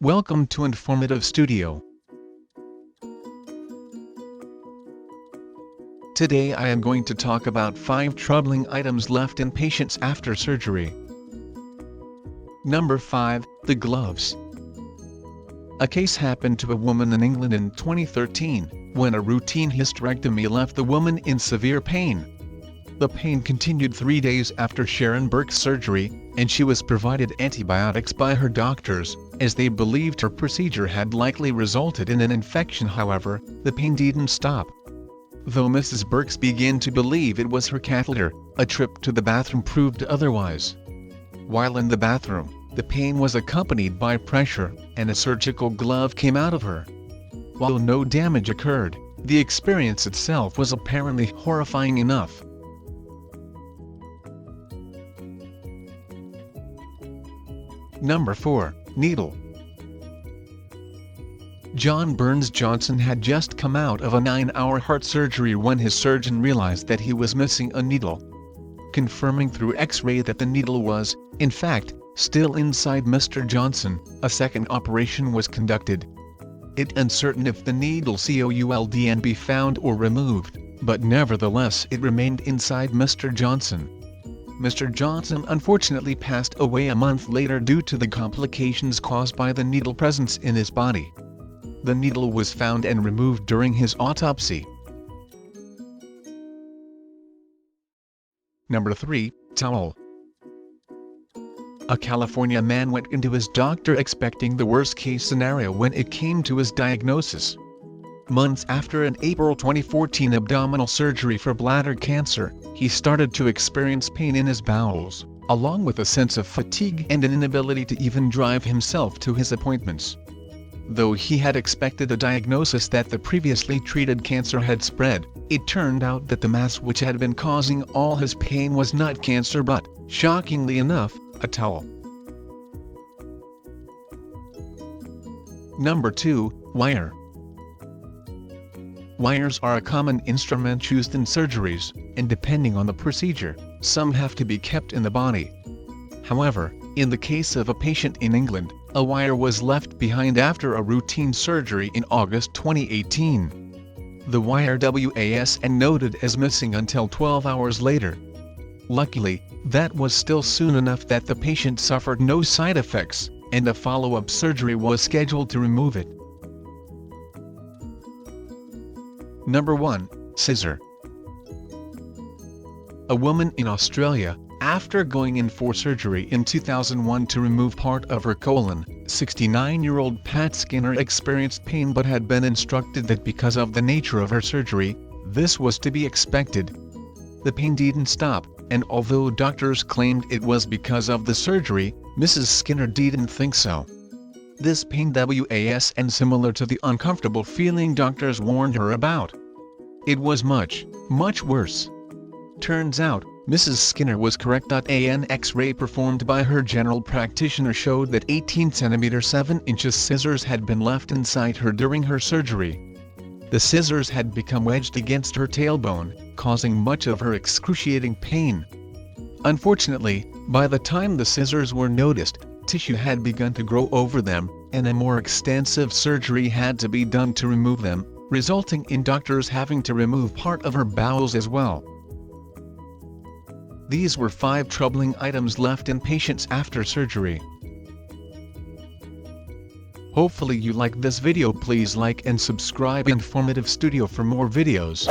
Welcome to Informative Studio. Today I am going to talk about 5 troubling items left in patients after surgery. Number 5. The gloves. A case happened to a woman in England in 2013, when a routine hysterectomy left the woman in severe pain. The pain continued 3 days after Sharon Burke's surgery, and she was provided antibiotics by her doctors, as they believed her procedure had likely resulted in an infection. However, the pain didn't stop. Though Mrs. Burke began to believe it was her catheter, a trip to the bathroom proved otherwise. While in the bathroom, the pain was accompanied by pressure, and a surgical glove came out of her. While no damage occurred, the experience itself was apparently horrifying enough. Number 4. Needle. John Burns Johnson had just come out of a 9-hour heart surgery when his surgeon realized that he was missing a needle. Confirming through X-ray that the needle was, in fact, still inside Mr. Johnson, a second operation was conducted. It uncertain if the needle could be found or removed, but nevertheless it remained inside Mr. Johnson. Mr. Johnson unfortunately passed away a month later due to the complications caused by the needle presence in his body. The needle was found and removed during his autopsy. Number 3. Towel. A California man went into his doctor expecting the worst-case scenario when it came to his diagnosis. Months after an April 2014 abdominal surgery for bladder cancer, he started to experience pain in his bowels, along with a sense of fatigue and an inability to even drive himself to his appointments. Though he had expected a diagnosis that the previously treated cancer had spread, it turned out that the mass which had been causing all his pain was not cancer but, shockingly enough, a towel. Number 2. Wire. Wires are a common instrument used in surgeries, and depending on the procedure, some have to be kept in the body. However, in the case of a patient in England, a wire was left behind after a routine surgery in August 2018. The wire was noted as missing until 12 hours later. Luckily, that was still soon enough that the patient suffered no side effects, and a follow-up surgery was scheduled to remove it. Number 1. Scissor. A woman in Australia, after going in for surgery in 2001 to remove part of her colon, 69-year-old Pat Skinner experienced pain but had been instructed that because of the nature of her surgery, this was to be expected. The pain didn't stop, and although doctors claimed it was because of the surgery, Mrs. Skinner didn't think so. This pain was similar to the uncomfortable feeling doctors warned her about. It was much, much worse. Turns out, Mrs. Skinner was correct. An X-ray performed by her general practitioner showed that 18 cm 7 inches scissors had been left inside her during her surgery. The scissors had become wedged against her tailbone, causing much of her excruciating pain. Unfortunately, by the time the scissors were noticed, tissue had begun to grow over them, and a more extensive surgery had to be done to remove them, resulting in doctors having to remove part of her bowels as well. These were 5 troubling items left in patients after surgery. Hopefully you liked this video. Please like and subscribe Informative Studio for more videos.